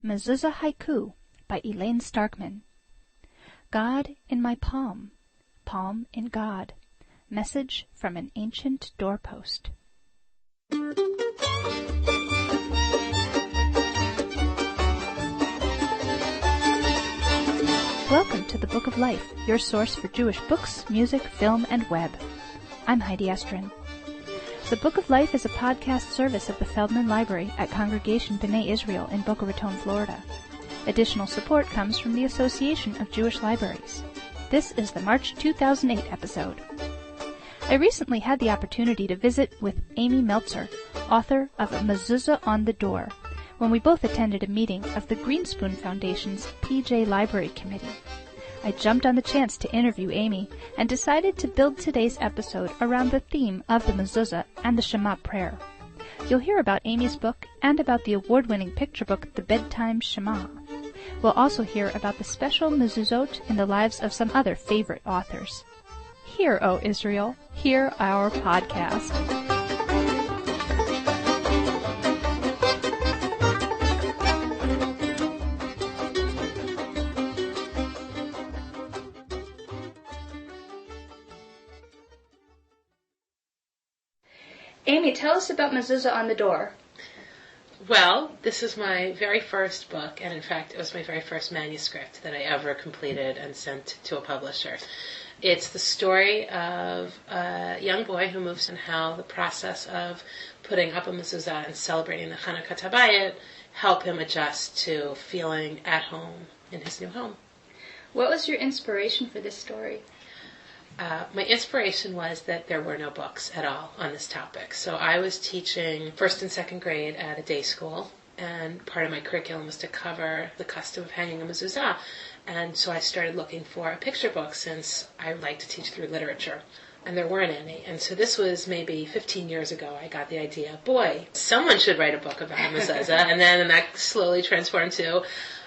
Mezuzah Haiku by Elaine Starkman. God in my palm, palm in God. Message from an ancient doorpost. Welcome to the Book of Life, your source for Jewish books, music, film, and web. I'm Heidi Estrin. The Book of Life is a podcast service of the Feldman Library at Congregation B'nai Israel in Boca Raton, Florida. Additional support comes from the Association of Jewish Libraries. This is the March 2008 episode. I recently had the opportunity to visit with Amy Meltzer, author of A Mezuzah on the Door, when we both attended a meeting of the Greenspoon Foundation's PJ Library Committee. I jumped on the chance to interview Amy and decided to build today's episode around the theme of the Mezuzah and the Sh'ma prayer. You'll hear about Amy's book and about the award-winning picture book, The Bedtime Sh'ma. We'll also hear about the special Mezuzot in the lives of some other favorite authors. Hear, O Israel, hear our podcast. Amy, tell us about Mezuzah on the Door. Well, this is my very first book, and in fact, it was my very first manuscript that I ever completed and sent to a publisher. It's the story of a young boy who moves and how the process of putting up a mezuzah and celebrating the Hanukkah Tabayit help him adjust to feeling at home in his new home. What was your inspiration for this story? My inspiration was that there were no books at all on this topic. So I was teaching first and second grade at a day school, and part of my curriculum was to cover the custom of hanging a mezuzah. And so I started looking for a picture book since I like to teach through literature, and there weren't any. And so this was maybe 15 years ago. I got the idea, boy, someone should write a book about mezuzah, and that slowly transformed to,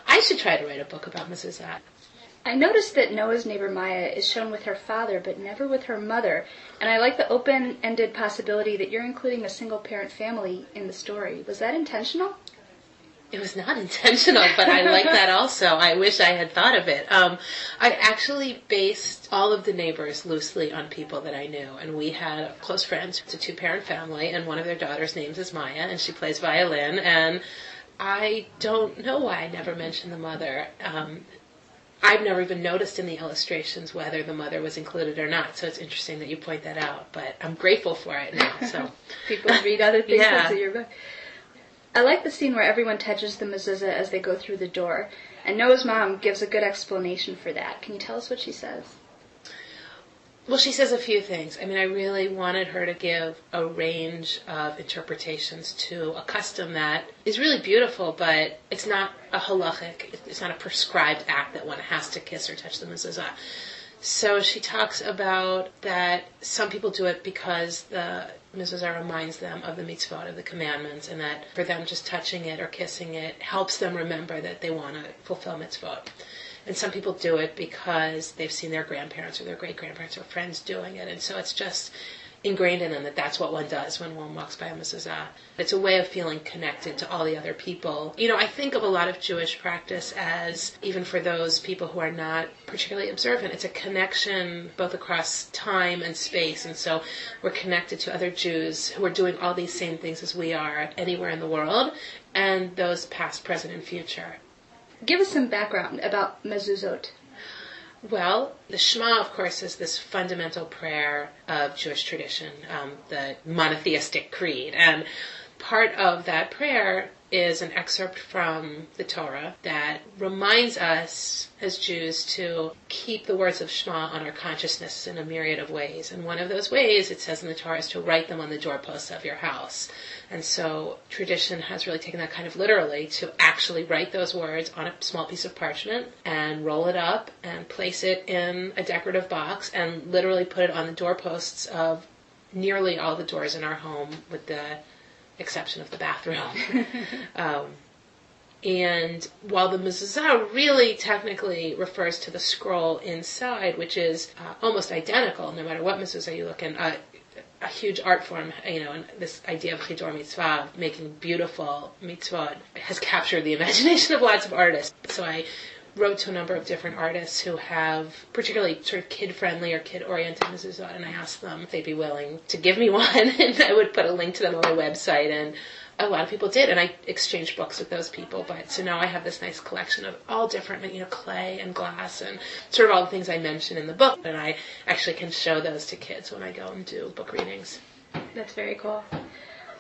I should try to write a book about mezuzah. I noticed that Noah's neighbor Maya is shown with her father, but never with her mother, and I like the open-ended possibility that you're including a single-parent family in the story. Was that intentional? It was not intentional, but I like that also. I wish I had thought of it. I actually based all of the neighbors loosely on people that I knew, and we had close friends. It's a two-parent family, and one of their daughters' names is Maya, and she plays violin, and I don't know why I never mentioned the mother. I've never even noticed in the illustrations whether the mother was included or not, so it's interesting that you point that out, but I'm grateful for it now. So people read other things yeah. into your book. I like the scene where everyone touches the mezuzah as they go through the door, and Noah's mom gives a good explanation for that. Can you tell us what she says? Well, she says a few things. I mean, I really wanted her to give a range of interpretations to a custom that is really beautiful, but it's not a halachic, it's not a prescribed act that one has to kiss or touch the mezuzah. So she talks about that some people do it because the mezuzah reminds them of the mitzvot, of the commandments, and that for them just touching it or kissing it helps them remember that they want to fulfill mitzvot. And some people do it because they've seen their grandparents or their great-grandparents or friends doing it. And so it's just ingrained in them that that's what one does when one walks by a mezuzah. It's a way of feeling connected to all the other people. You know, I think of a lot of Jewish practice as, even for those people who are not particularly observant, it's a connection both across time and space. And so we're connected to other Jews who are doing all these same things as we are anywhere in the world, and those past, present, and future. Give us some background about Mezuzot. Well, the Sh'ma, of course, is this fundamental prayer of Jewish tradition, the monotheistic creed. And part of that prayer is an excerpt from the Torah that reminds us as Jews to keep the words of Shema on our consciousness in a myriad of ways. And one of those ways, it says in the Torah, is to write them on the doorposts of your house. And so tradition has really taken that kind of literally to actually write those words on a small piece of parchment and roll it up and place it in a decorative box and literally put it on the doorposts of nearly all the doors in our home, with the exception of the bathroom. And while the Mezuzah really technically refers to the scroll inside, which is almost identical no matter what Mezuzah you look in, a huge art form, and this idea of chidor mitzvah, making beautiful mitzvot, has captured the imagination of lots of artists. So I wrote to a number of different artists who have particularly sort of kid-friendly or kid-oriented mezuzot, and I asked them if they'd be willing to give me one, and I would put a link to them on my website, and a lot of people did, and I exchanged books with those people. But so now I have this nice collection of all different, clay and glass and sort of all the things I mentioned in the book, and I actually can show those to kids when I go and do book readings. That's very cool.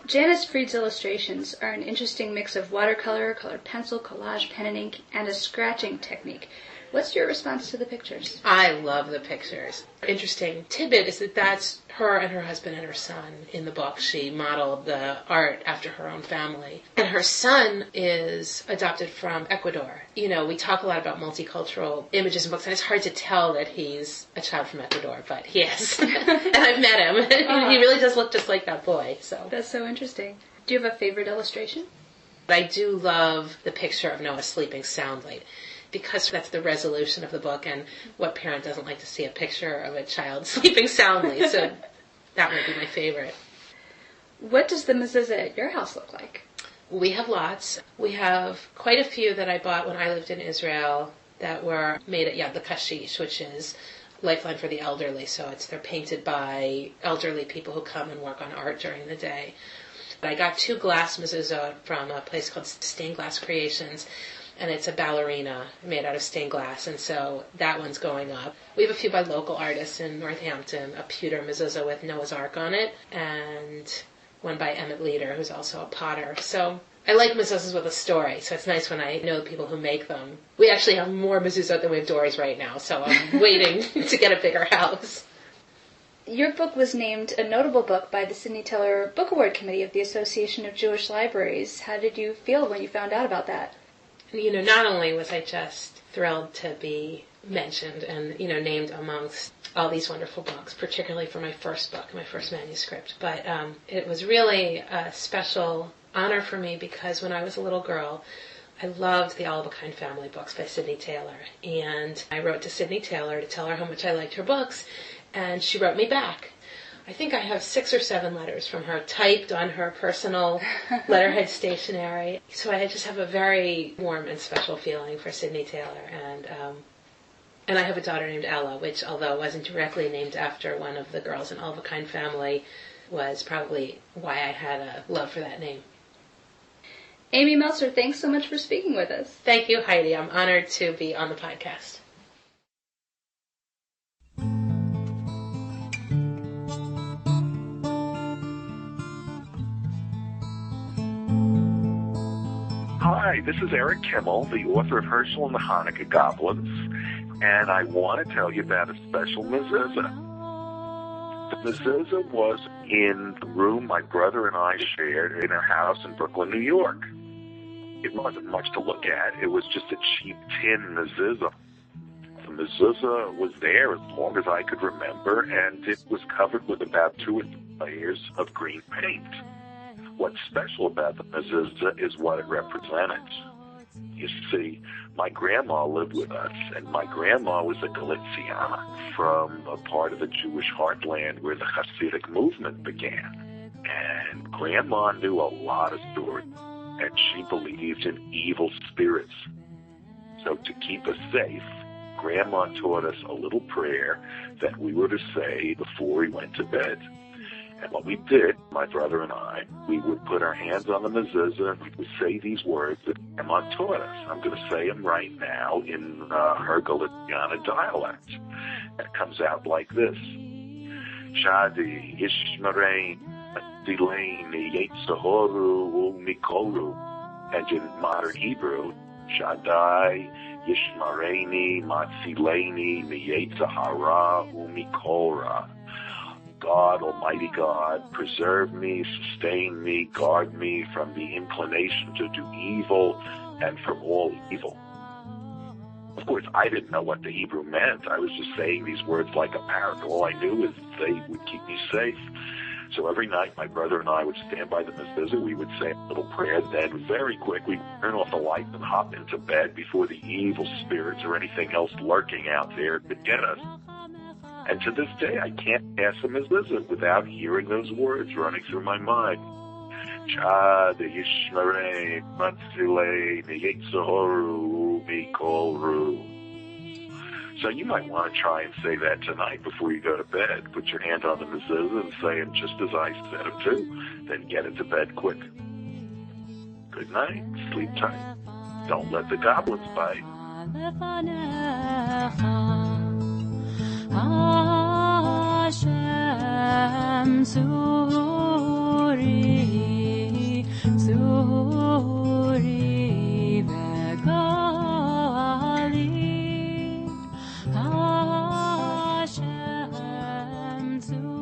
Janice Fried's illustrations are an interesting mix of watercolor, colored pencil, collage, pen and ink, and a scratching technique. What's your response to the pictures? I love the pictures. Interesting tidbit is that that's her and her husband and her son in the book. She modeled the art after her own family. And her son is adopted from Ecuador. We talk a lot about multicultural images in books, and it's hard to tell that he's a child from Ecuador, but he is. And I've met him. He really does look just like that boy. So that's so interesting. Do you have a favorite illustration? I do love the picture of Noah sleeping soundly, because that's the resolution of the book, and what parent doesn't like to see a picture of a child sleeping soundly? So that would be my favorite. What does the mezuzah at your house look like? We have lots. We have quite a few that I bought when I lived in Israel that were made at the kashish, which is Lifeline for the Elderly. So they're painted by elderly people who come and work on art during the day. I got 2 glass mezuzah from a place called Stained Glass Creations, and it's a ballerina made out of stained glass, and so that one's going up. We have a few by local artists in Northampton, a pewter mezuzah with Noah's Ark on it, and one by Emmett Leader, who's also a potter. So I like mezuzahs with a story, so it's nice when I know the people who make them. We actually have more mezuzah than we have doors right now, so I'm waiting to get a bigger house. Your book was named a notable book by the Sidney Tiller Book Award Committee of the Association of Jewish Libraries. How did you feel when you found out about that? Not only was I just thrilled to be mentioned and, named amongst all these wonderful books, particularly for my first book, my first manuscript, but it was really a special honor for me because when I was a little girl, I loved the All of a Kind family books by Sidney Taylor. And I wrote to Sidney Taylor to tell her how much I liked her books, and she wrote me back. I think I have 6 or 7 letters from her typed on her personal letterhead stationery. So I just have a very warm and special feeling for Sidney Taylor. And I have a daughter named Ella, which, although wasn't directly named after one of the girls in All of a Kind family, was probably why I had a love for that name. Amy Meltzer, thanks so much for speaking with us. Thank you, Heidi. I'm honored to be on the podcast. Hi, this is Eric Kimmel, the author of Herschel and the Hanukkah Goblins, and I want to tell you about a special mezuzah. The mezuzah was in the room my brother and I shared in our house in Brooklyn, New York. It wasn't much to look at. It was just a cheap tin mezuzah. The mezuzah was there as long as I could remember, and it was covered with about 2 or 3 layers of green paint. What's special about the mezuzah is what it represented. You see, my grandma lived with us, and my grandma was a Galiciana from a part of the Jewish heartland where the Hasidic movement began. And Grandma knew a lot of stories, and she believed in evil spirits. So to keep us safe, Grandma taught us a little prayer that we were to say before we went to bed. And what we did, my brother and I, we would put our hands on the mezuzah and we would say these words that Grandma taught us. I'm going to say them right now in her Galiciana dialect. It comes out like this. Shadi Ishmarein Dilain Yetzahoru Mikoru. And in modern Hebrew, Shaddai Yishmareini Matzileini Miyetzahara Umikora. God, Almighty God, preserve me, sustain me, guard me from the inclination to do evil and from all evil. Of course, I didn't know what the Hebrew meant. I was just saying these words like a parrot. All I knew is they would keep me safe. So every night, my brother and I would stand by the mezuzah. We would say a little prayer. Then very quick, we'd turn off the lights and hop into bed before the evil spirits or anything else lurking out there could get us. And to this day, I can't pass a mezuzah without hearing those words running through my mind. Chad yishmarei matzilei yitzahoru mikol ru. So you might want to try and say that tonight before you go to bed. Put your hand on the mezuzah and say them just as I said them too. Then get into bed quick. Good night. Sleep tight. Don't let the goblins bite. Hashem Zuri Vegali Hashem Zuri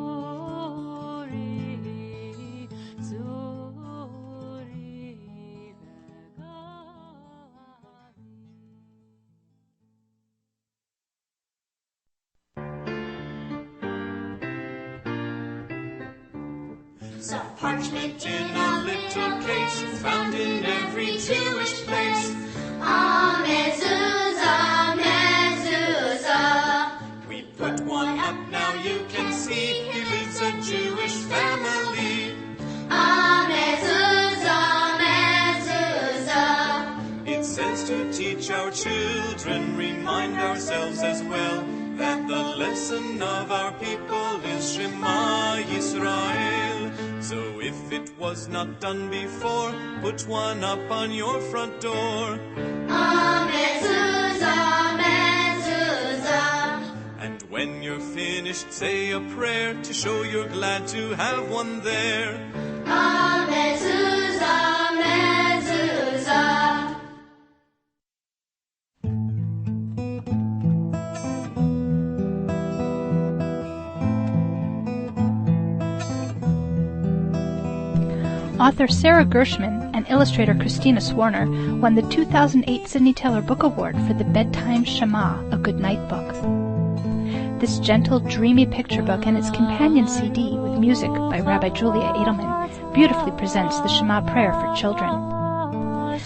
Some parchment in a little case, found in every Jewish place. Ah, Mezuzah, Mezuzah. We put one up, now you can see, he lives a Jewish family. Ah, Mezuzah, Mezuzah. It says to teach our children, remind ourselves as well, that the lesson of our people is Shema Yisrael. So if it was not done before, put one up on your front door. Ah, Mezuzah, Mezuzah. And when you're finished, say a prayer to show you're glad to have one there. Ah, Mezuzah, Mezuzah. Author Sarah Gershman and illustrator Kristina Swarner won the 2008 Sidney Taylor Book Award for the Bedtime Sh'ma, a goodnight book. This gentle, dreamy picture book and its companion CD with music by Rabbi Julia Edelman beautifully presents the Shema prayer for children.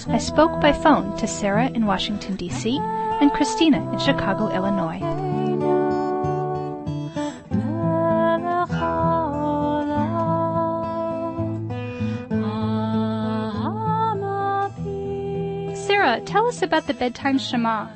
I spoke by phone to Sarah in Washington, D.C. and Kristina in Chicago, Illinois. Sarah, tell us about the Bedtime Sh'ma.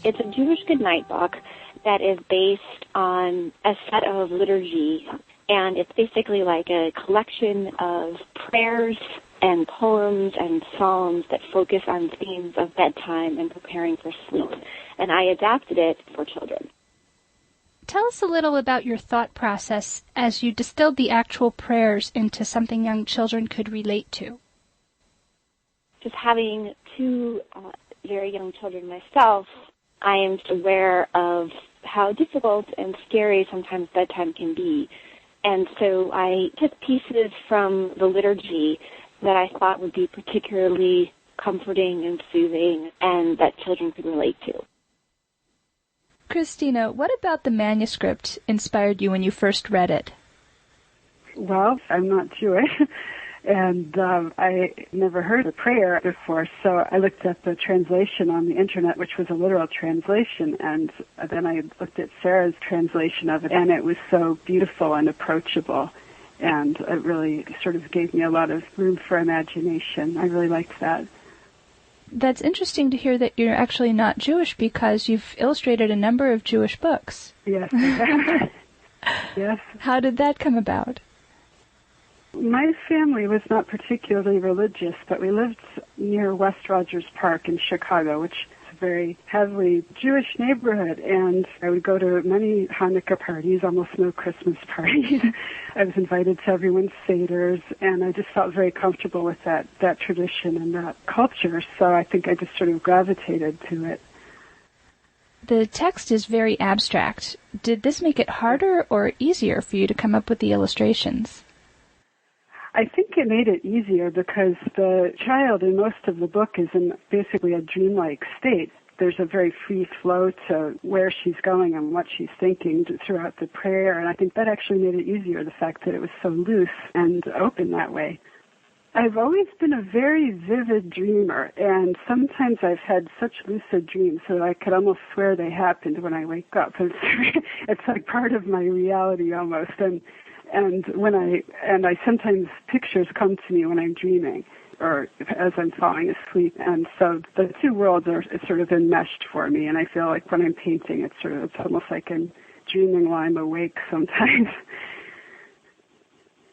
It's a Jewish goodnight book that is based on a set of liturgy, and it's basically like a collection of prayers and poems and psalms that focus on themes of bedtime and preparing for sleep. And I adapted it for children. Tell us a little about your thought process as you distilled the actual prayers into something young children could relate to. Just having two very young children myself, I am aware of how difficult and scary sometimes bedtime can be. And so I took pieces from the liturgy that I thought would be particularly comforting and soothing and that children could relate to. Kristina, what about the manuscript inspired you when you first read it? Well, I'm not Jewish, and I never heard the prayer before, so I looked at the translation on the internet, which was a literal translation, and then I looked at Sarah's translation of it, and it was so beautiful and approachable, and it really sort of gave me a lot of room for imagination. I really liked that. That's interesting to hear that you're actually not Jewish because you've illustrated a number of Jewish books. Yes. Yes. How did that come about? My family was not particularly religious, but we lived near West Rogers Park in Chicago, which is a very heavily Jewish neighborhood, and I would go to many Hanukkah parties, almost no Christmas parties. I was invited to everyone's seders, and I just felt very comfortable with that tradition and that culture, so I think I just sort of gravitated to it. The text is very abstract. Did this make it harder or easier for you to come up with the illustrations? I think it made it easier because the child in most of the book is in basically a dreamlike state. There's a very free flow to where she's going and what she's thinking throughout the prayer, and I think that actually made it easier, the fact that it was so loose and open that way. I've always been a very vivid dreamer, and sometimes I've had such lucid dreams that I could almost swear they happened when I wake up. It's like part of my reality almost, and I sometimes pictures come to me when I'm dreaming or as I'm falling asleep, and so the two worlds are sort of enmeshed for me, and I feel like when I'm painting, it's almost like I'm dreaming while I'm awake sometimes.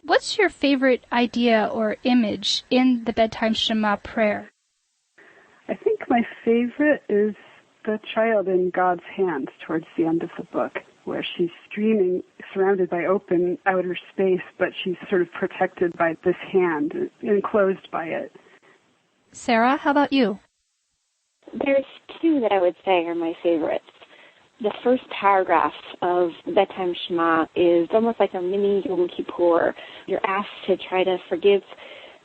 What's your favorite idea or image in the Bedtime Sh'ma prayer? I think my favorite is the child in God's hands towards the end of the book, where she's dreaming surrounded by open outer space, but she's sort of protected by this hand, enclosed by it. Sarah, how about you? There's two that I would say are my favorites. The first paragraph of Bedtime Sh'ma is almost like a mini Yom Kippur. You're asked to try to forgive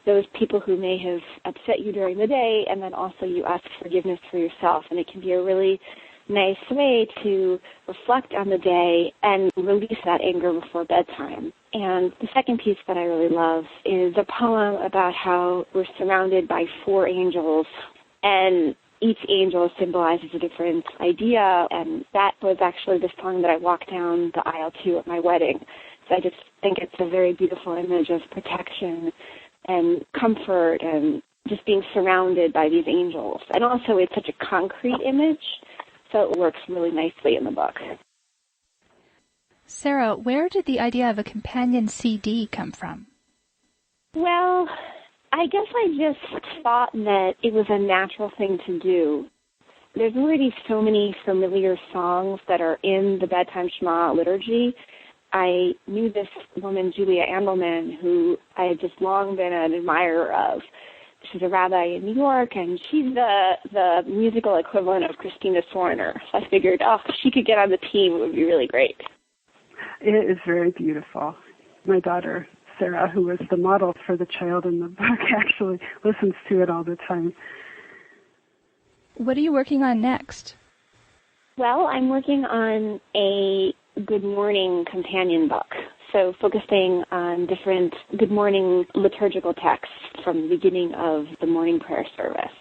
those people who may have upset you during the day, and then also you ask forgiveness for yourself. And it can be a really nice way to reflect on the day and release that anger before bedtime. And the second piece that I really love is a poem about how we're surrounded by 4 angels, and each angel symbolizes a different idea, and that was actually the song that I walked down the aisle to at my wedding. So I just think it's a very beautiful image of protection and comfort and just being surrounded by these angels. And also it's such a concrete image, so it works really nicely in the book. Sarah, where did the idea of a companion CD come from? Well, I guess I just thought that it was a natural thing to do. There's already so many familiar songs that are in the Bedtime Sh'ma liturgy. I knew this woman, Julia Andelman, who I had just long been an admirer of. She's a rabbi in New York, and she's the musical equivalent of Kristina Swarner. So I figured, she could get on the team. It would be really great. It is very beautiful. My daughter, Sarah, who was the model for the child in the book, actually listens to it all the time. What are you working on next? Well, I'm working on a Good Morning companion book, so focusing on different Good Morning liturgical texts from the beginning of the morning prayer service.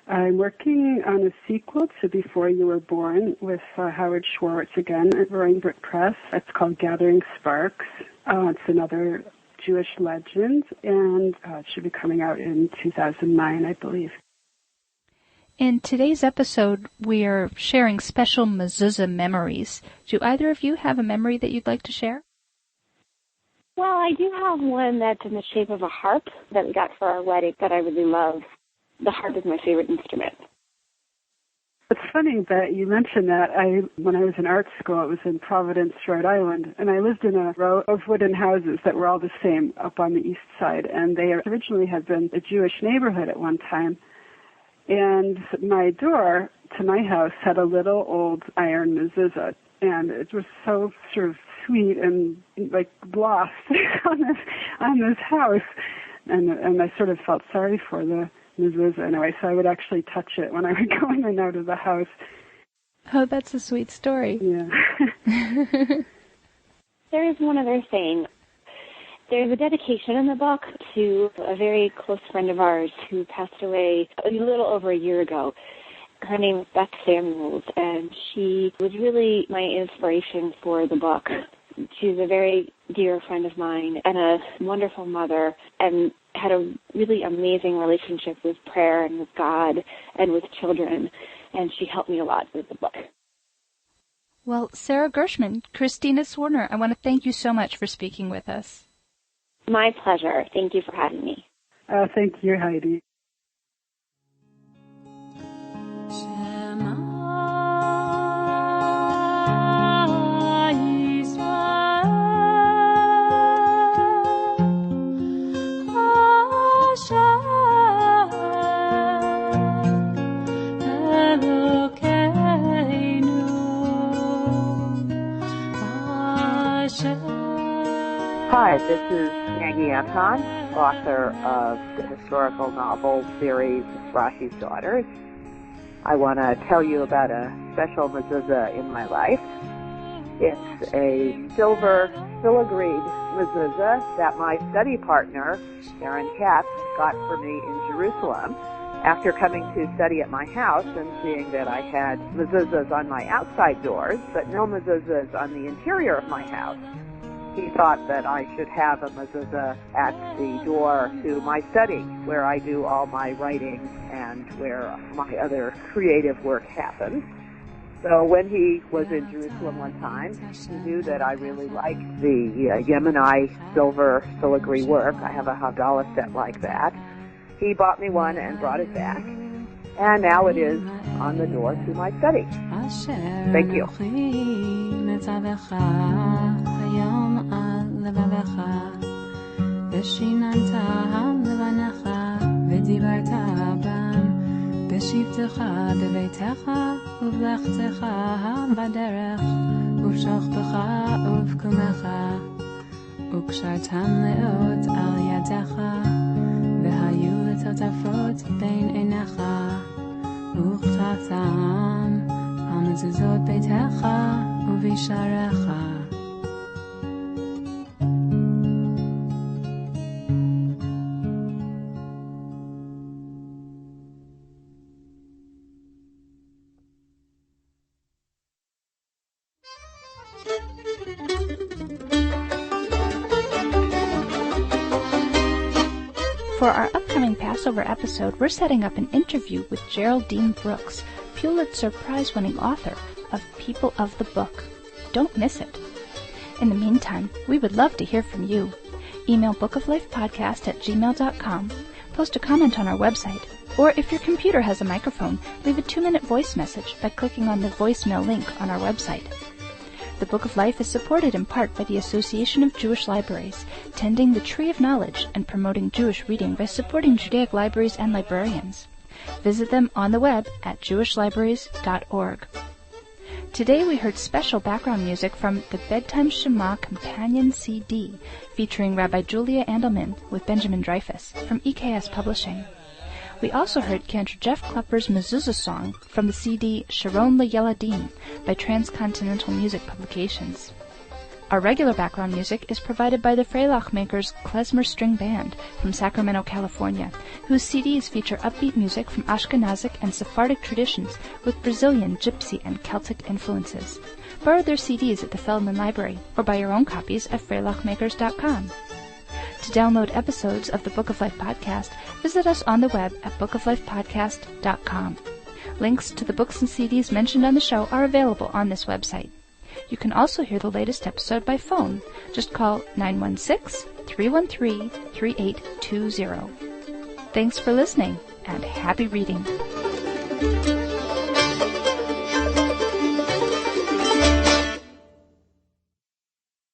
I'm working on a sequel to Before You Were Born with Howard Schwartz again at Roaring Brook Press. It's called Gathering Sparks. It's another Jewish legend, and it should be coming out in 2009, I believe. In today's episode, we are sharing special Mezuzah memories. Do either of you have a memory that you'd like to share? Well, I do have one that's in the shape of a harp that we got for our wedding that I really love. The harp is my favorite instrument. It's funny that you mentioned that. When I was in art school, it was in Providence, Rhode Island, and I lived in a row of wooden houses that were all the same up on the east side, and they originally had been a Jewish neighborhood at one time. And my door to my house had a little old iron mezuzah, and it was so sort of sweet and like lost on this house, and I sort of felt sorry for the Mezuzah anyway, so I would actually touch it when I would go in and out of the house. Oh, that's a sweet story. Yeah. There is one other thing. There's a dedication in the book to a very close friend of ours who passed away a little over a year ago. Her name is Beth Samuels, and she was really my inspiration for the book. She's a very dear friend of mine and a wonderful mother, and had a really amazing relationship with prayer and with God and with children, and she helped me a lot with the book. Well, Sarah Gershman Kristina Swarner, I want to thank you so much for speaking with us. My pleasure. Thank you for having me. Thank you, Heidi. Hi, this is Maggie Anton, author of the historical novel series Rashi's Daughters. I want to tell you about a special mezuzah in my life. It's a silver filigreed mezuzah that my study partner, Aaron Katz, got for me in Jerusalem after coming to study at my house and seeing that I had mezuzahs on my outside doors, but no mezuzahs on the interior of my house. He thought that I should have a mezuzah at the door to my study, where I do all my writing and where my other creative work happens. So when he was in Jerusalem one time, he knew that I really liked the Yemeni silver filigree work. I have a Havdalah set like that. He bought me one and brought it back, and now it is on the door to my study. Thank you. בשבתך בביתך ובלכתך בדרך ובשוכבך ובקומך וקשרתם לאות על ידך והיו לטוטפות בין עיניך וכתבתם על מזוזות ביתך ובשעריך. For our upcoming Passover episode, we're setting up an interview with Geraldine Brooks, Pulitzer Prize-winning author of People of the Book. Don't miss it. In the meantime, we would love to hear from you. Email bookoflifepodcast@gmail.com, post a comment on our website, or if your computer has a microphone, leave a 2-minute voice message by clicking on the voicemail link on our website. The Book of Life is supported in part by the Association of Jewish Libraries, tending the Tree of Knowledge and promoting Jewish reading by supporting Judaic libraries and librarians. Visit them on the web at jewishlibraries.org. Today we heard special background music from the Bedtime Sh'ma Companion CD, featuring Rabbi Julia Andelman with Benjamin Dreyfus from EKS Publishing. We also heard Cantor Jeff Klepper's Mezuzah song from the CD Sharon LeYeladim by Transcontinental Music Publications. Our regular background music is provided by the Freilach Makers Klezmer String Band from Sacramento, California, whose CDs feature upbeat music from Ashkenazic and Sephardic traditions with Brazilian, Gypsy, and Celtic influences. Borrow their CDs at the Feldman Library or buy your own copies at freilachmakers.com. To download episodes of the Book of Life podcast, visit us on the web at bookoflifepodcast.com. Links to the books and CDs mentioned on the show are available on this website. You can also hear the latest episode by phone. Just call 916-313-3820. Thanks for listening, and happy reading.